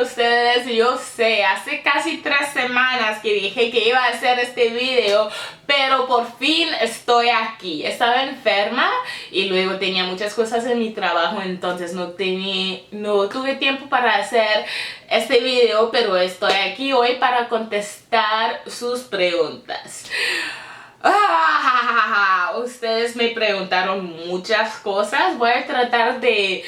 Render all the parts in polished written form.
ustedes, yo sé, hace casi 3 semanas que dije que iba a hacer este video, pero por fin estoy aquí. Estaba enferma y luego tenía muchas cosas en mi trabajo, entonces no tuve tiempo para hacer este video, pero estoy aquí hoy para contestar sus preguntas. Ustedes me preguntaron muchas cosas. Voy a tratar de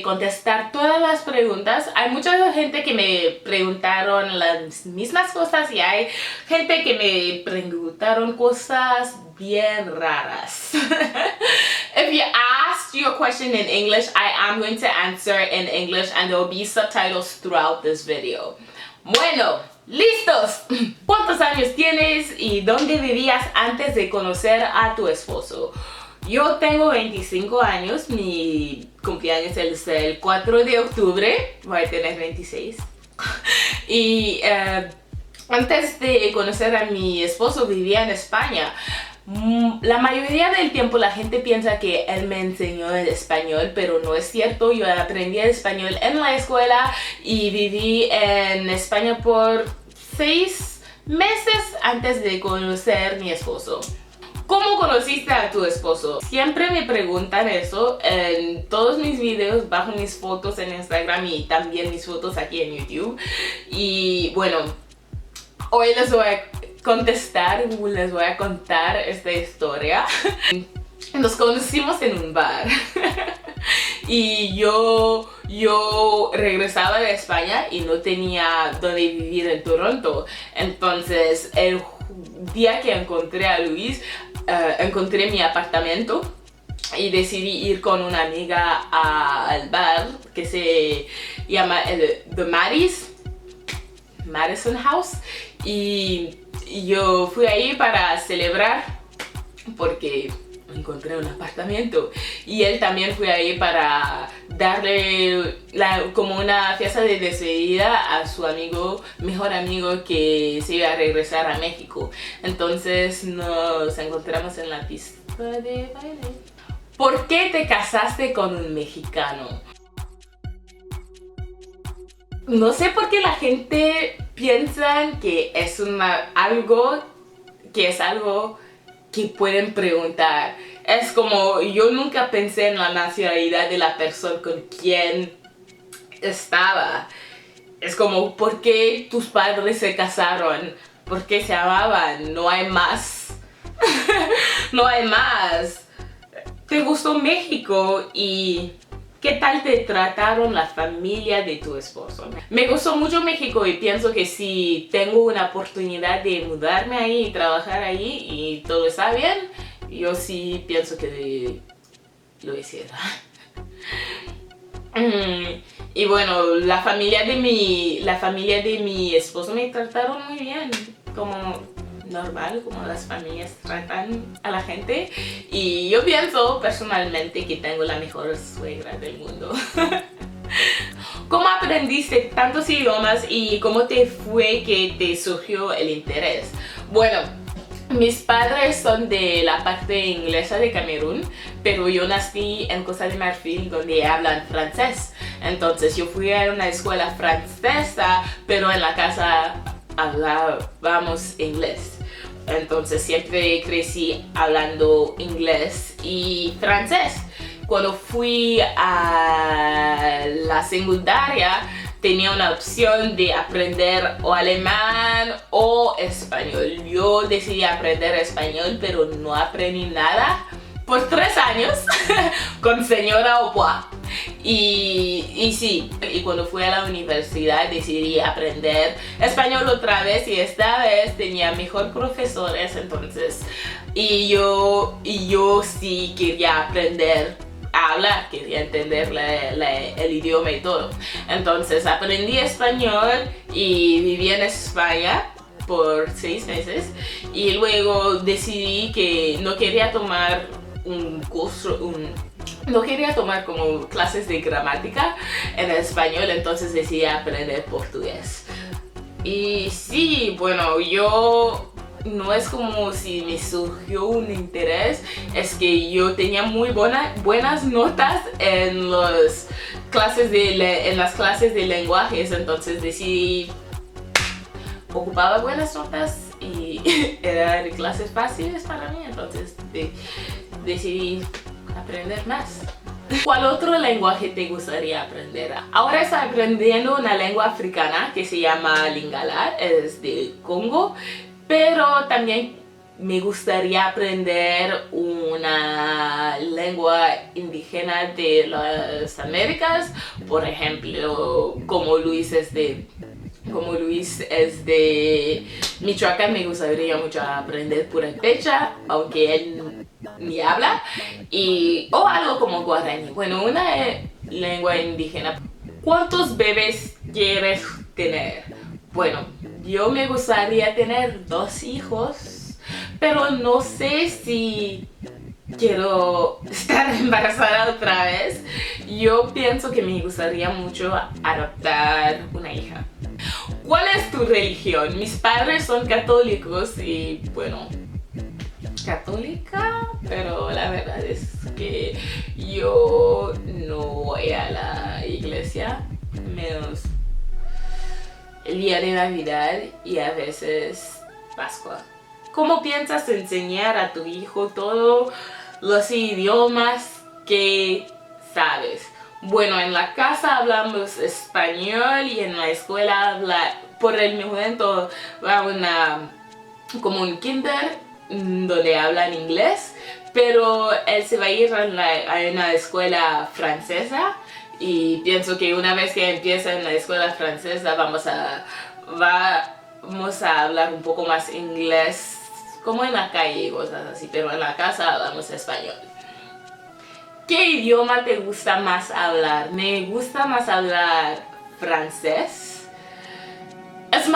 contestar todas las preguntas. Hay mucha gente que me preguntaron las mismas cosas y hay gente que me preguntaron cosas bien raras. If you asked your question in English, I am going to answer in English and there will be subtitles throughout this video. Bueno, ¿listos? ¿Cuántos años tienes y dónde vivías antes de conocer a tu esposo? Yo tengo 25 años, mi cumpleaños es el 4 de octubre, voy a tener 26. Y antes de conocer a mi esposo vivía en España. La mayoría del tiempo la gente piensa que él me enseñó el español, pero no es cierto. Yo aprendí el español en la escuela y viví en España por 6 meses antes de conocer a mi esposo. ¿Cómo conociste a tu esposo? Siempre me preguntan eso en todos mis videos, bajo mis fotos en Instagram y también mis fotos aquí en YouTube. Y bueno, hoy les voy a les voy a contar esta historia. Nos conocimos en un bar y yo regresaba de España y no tenía donde vivir en Toronto. Entonces el día que encontré a Luis, encontré mi apartamento y decidí ir con una amiga al bar que se llama The Madison House, y yo fui ahí para celebrar porque encontré un apartamento, y él también fue ahí para darle como una fiesta de despedida a su mejor amigo que se iba a regresar a México. Entonces nos encontramos en la pista de baile. ¿Por qué te casaste con un mexicano? No sé por qué la gente piensa que es algo que pueden preguntar. Es como, yo nunca pensé en la nacionalidad de la persona con quien estaba. Es como, ¿por qué tus padres se casaron? ¿Por qué se amaban? No hay más. No hay más. ¿Te gustó México? Y ¿qué tal te trataron la familia de tu esposo? Me gustó mucho México y pienso que si tengo una oportunidad de mudarme ahí y trabajar ahí y todo está bien, yo sí pienso que lo hiciera. Y bueno, la familia de mi esposo me trataron muy bien, como normal, como las familias tratan a la gente, y yo pienso personalmente que tengo la mejor suegra del mundo. ¿Cómo aprendiste tantos idiomas y cómo te fue que te surgió el interés? Bueno, mis padres son de la parte inglesa de Camerún, pero yo nací en Costa de Marfil, donde hablan francés. Entonces yo fui a una escuela francesa, pero en la casa hablábamos inglés. Entonces siempre crecí hablando inglés y francés. Cuando fui a la secundaria tenía una opción de aprender o alemán o español. Yo decidí aprender español, pero no aprendí nada por 3 años con señora Oboa. Y sí, y cuando fui a la universidad decidí aprender español otra vez, y esta vez tenía mejor profesores, entonces y yo sí quería aprender a hablar, quería entender el idioma y todo. Entonces aprendí español y viví en España por 6 meses, y luego decidí que no quería tomar un curso, no quería tomar como clases de gramática en español, entonces decidí aprender portugués. Y sí, bueno, yo no es como si me surgió un interés, es que yo tenía muy buenas notas en los en las clases de lenguajes, entonces decidí, ocupaba buenas notas y eran clases fáciles para mí, entonces decidí aprender más. ¿Cuál otro lenguaje te gustaría aprender? Ahora estoy aprendiendo una lengua africana que se llama Lingala, es de Congo, pero también me gustaría aprender una lengua indígena de las Américas, por ejemplo, como Luis es de Michoacán, me gustaría mucho aprender purépecha, aunque él ni habla, o algo como guaraní. Bueno, una lengua indígena. ¿Cuántos bebés quieres tener? Bueno, yo me gustaría tener 2 hijos, pero no sé si quiero estar embarazada otra vez. Yo pienso que me gustaría mucho adoptar una hija. ¿Cuál es tu religión? Mis padres son católicos y bueno, católica, pero la verdad es que yo no voy a la iglesia, menos el día de Navidad y a veces Pascua. ¿Cómo piensas enseñar a tu hijo todos los idiomas que sabes? Bueno, en la casa hablamos español y en la escuela por el momento va como un kinder donde hablan inglés, pero él se va a ir a una escuela francesa y pienso que una vez que empiece en la escuela francesa vamos a hablar un poco más inglés, como en la calle y cosas así, pero en la casa hablamos español. ¿Qué idioma te gusta más hablar? Me gusta más hablar francés. Es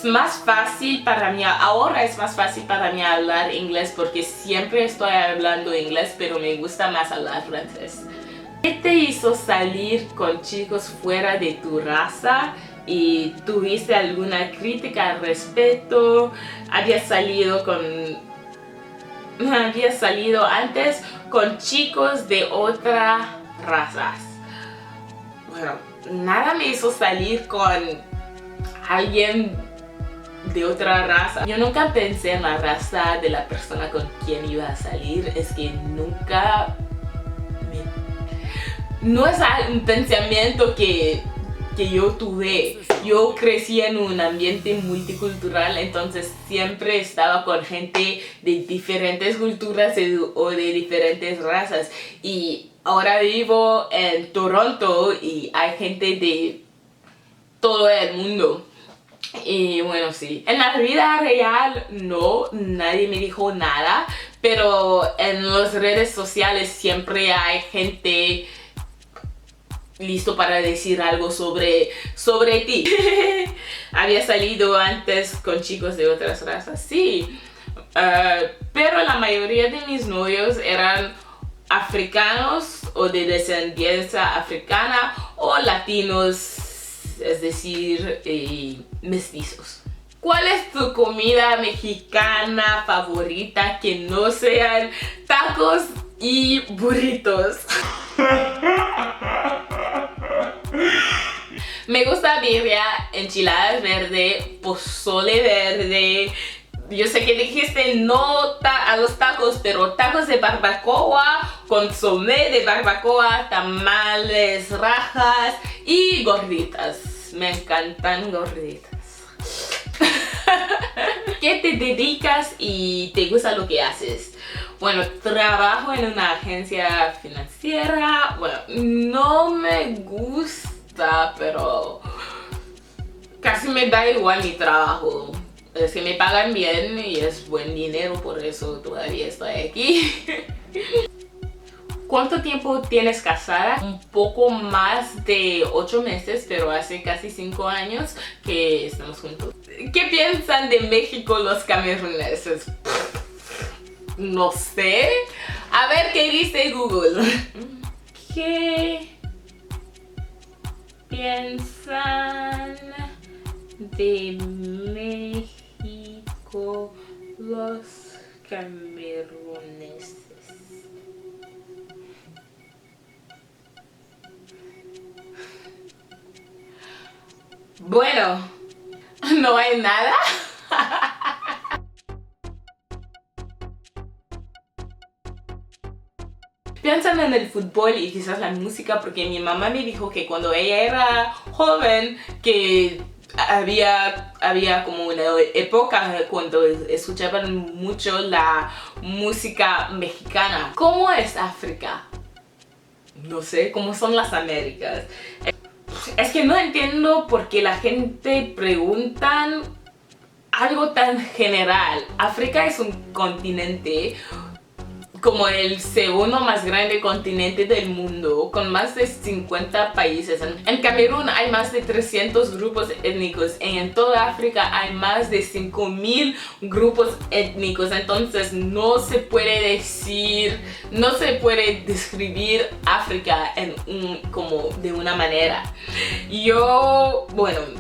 más fácil para mí, ahora es más fácil para mí hablar inglés porque siempre estoy hablando inglés, pero me gusta más hablar francés. ¿Qué te hizo salir con chicos fuera de tu raza? ¿Y tuviste alguna crítica al respecto? ¿Habías salido antes con chicos de otras razas? Bueno, nada me hizo salir con alguien de otra raza. Yo nunca pensé en la raza de la persona con quien iba a salir, es que no es un pensamiento que yo tuve. Yo crecí en un ambiente multicultural, entonces siempre estaba con gente de diferentes culturas o de diferentes razas. Y ahora vivo en Toronto y hay gente de todo el mundo. Y bueno, sí, en la vida real no, nadie me dijo nada, pero en las redes sociales siempre hay gente listo para decir algo sobre ti. ¿Había salido antes con chicos de otras razas? Sí, pero la mayoría de mis novios eran africanos o de descendencia africana o latinos, es decir, mestizos. ¿Cuál es tu comida mexicana favorita que no sean tacos y burritos? Me gusta birria, enchiladas verde, pozole verde. Yo sé que dijiste no a los tacos, pero tacos de barbacoa, consomé de barbacoa, tamales, rajas y gorditas. Me encantan gorditas. ¿Qué te dedicas y te gusta lo que haces? Bueno, trabajo en una agencia financiera. Bueno, no me gusta, pero casi me da igual mi trabajo. Es que me pagan bien y es buen dinero, por eso todavía estoy aquí. ¿Cuánto tiempo tienes casada? Un poco más de 8 meses, pero hace casi 5 años que estamos juntos. ¿Qué piensan de México los cameruneses? No sé. A ver qué dice Google. ¿Qué piensan de México los cameruneses? Bueno, no hay nada. Piensan en el fútbol y quizás la música, porque mi mamá me dijo que cuando ella era joven que había como una época cuando escuchaban mucho la música mexicana. ¿Cómo es África? No sé, ¿cómo son las Américas? Es que no entiendo por qué la gente preguntan algo tan general. África es un continente como el segundo más grande continente del mundo, con más de 50 países. En Camerún hay más de 300 grupos étnicos, y en toda África hay más de 5000 grupos étnicos. Entonces no se puede describir África como de una manera. Yo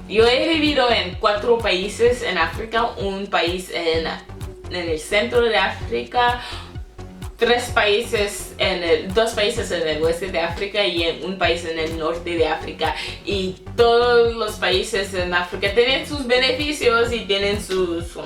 he vivido en 4 países en África, un país en el centro de África, 2 países en el oeste de África y en un país en el norte de África. Y todos los países en África tienen sus beneficios y tienen sus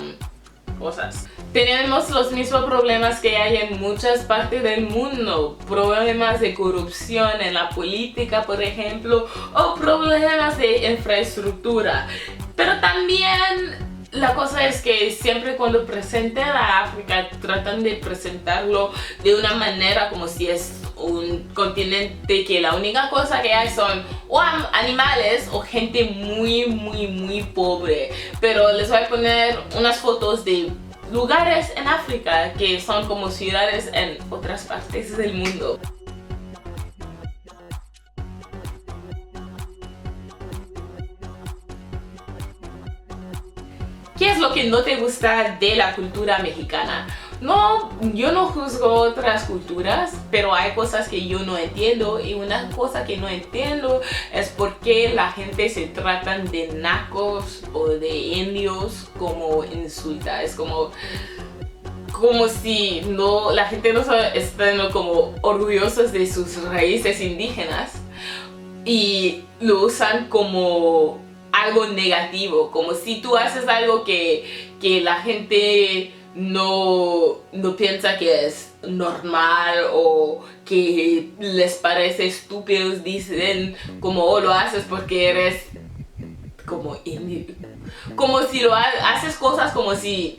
cosas. Tenemos los mismos problemas que hay en muchas partes del mundo. Problemas de corrupción en la política, por ejemplo, o problemas de infraestructura. Pero también la cosa es que siempre cuando presentan a África tratan de presentarlo de una manera como si es un continente que la única cosa que hay son o animales o gente muy pobre. Pero les voy a poner unas fotos de lugares en África que son como ciudades en otras partes del mundo. ¿Qué es lo que no te gusta de la cultura mexicana? No, yo no juzgo otras culturas, pero hay cosas que yo no entiendo, y una cosa que no entiendo es por qué la gente se tratan de nacos o de indios como insulta. Es como si la gente no está como orgullosos de sus raíces indígenas y lo usan como algo negativo, como si tú haces algo que la gente no piensa que es normal o que les parece estúpido. Dicen como, oh, lo haces porque eres como indio. Como si haces cosas como si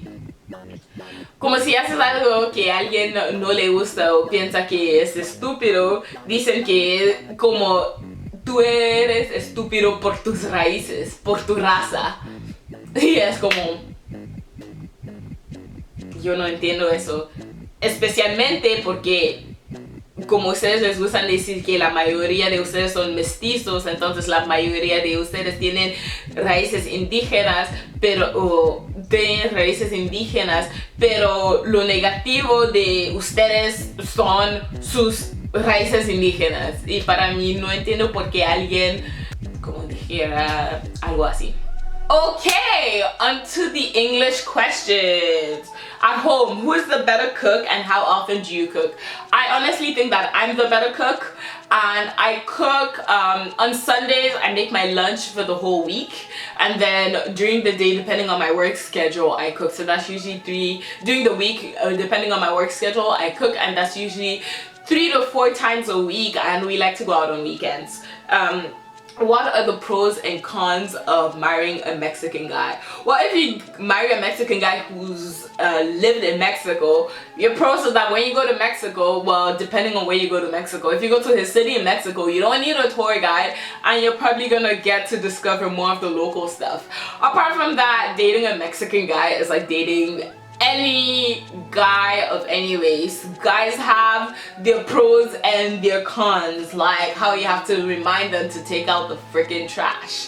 haces algo que a alguien no le gusta o piensa que es estúpido. Dicen que como tú eres estúpido por tus raíces, por tu raza. Y es como, yo no entiendo eso. Especialmente porque como ustedes les gustan decir que la mayoría de ustedes son mestizos, entonces la mayoría de ustedes tienen raíces indígenas, pero lo negativo de ustedes son sus raíces indígenas. Y para mí no entiendo por qué alguien como dijera algo así. Okay, on to the English questions. At home, who is the better cook and how often do you cook? I honestly think that I'm the better cook, and I cook on Sundays. I make my lunch for the whole week, and then during the day, depending on my work schedule, I cook. So that's usually during the week, depending on my work schedule, I cook, and that's usually 3 to 4 times a week, and we like to go out on weekends. What are the pros and cons of marrying a Mexican guy? Well, if you marry a Mexican guy who's lived in Mexico, your pros is that when you go to Mexico, well, depending on where you go to Mexico, if you go to his city in Mexico, you don't need a tour guide, and you're probably gonna get to discover more of the local stuff. Apart from that, dating a Mexican guy is like dating any guy of any race. Guys have their pros and their cons, like how you have to remind them to take out the freaking trash.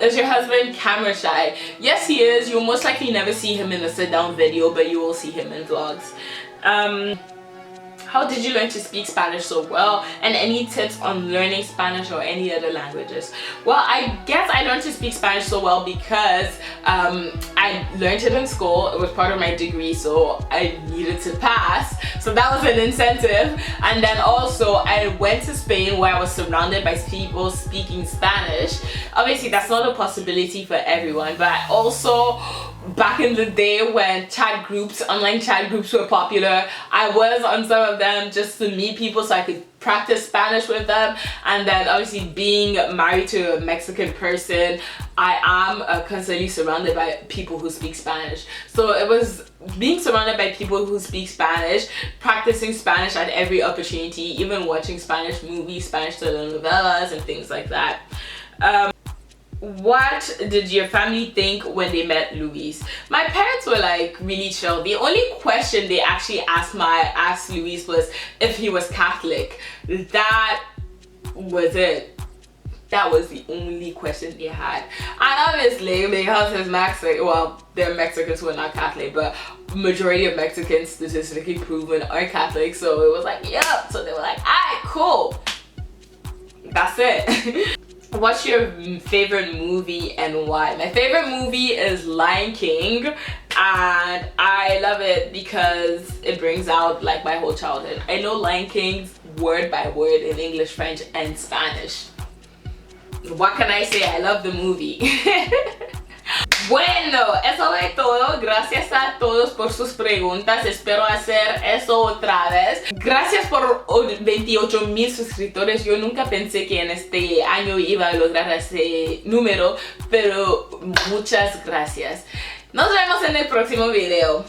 Is your husband camera shy? Yes, he is. You'll most likely never see him in a sit-down video, but you will see him in vlogs. How did you learn to speak Spanish so well? And any tips on learning Spanish or any other languages? Well, I guess I learned to speak Spanish so well because I learned it in school. It was part of my degree, so I needed to pass. So that was an incentive. And then also I went to Spain where I was surrounded by people speaking Spanish. Obviously that's not a possibility for everyone, but I also, back in the day when online chat groups were popular, I was on some of them just to meet people so I could practice Spanish with them. And then obviously being married to a Mexican person, I am constantly surrounded by people who speak Spanish. So it was being surrounded by people who speak Spanish, practicing Spanish at every opportunity, even watching Spanish movies, Spanish telenovelas and things like that. What did your family think when they met Luis? My parents were like really chill. The only question they actually asked Luis was if he was Catholic. That was it. That was the only question they had. And obviously, because he's Mexican, well, there are Mexicans who are not Catholic, but majority of Mexicans, statistically proven, are Catholic. So it was like, yeah. So they were like, alright, cool. That's it. What's your favorite movie and why? My favorite movie is Lion King, and I love it because it brings out like my whole childhood. I know Lion King word by word in English, French, and Spanish. What can I say? I love the movie. Bueno, eso es todo. Gracias a todos por sus preguntas. Espero hacer eso otra vez. Gracias por 28,000 suscriptores. Yo nunca pensé que en este año iba a lograr ese número, pero muchas gracias. Nos vemos en el próximo video.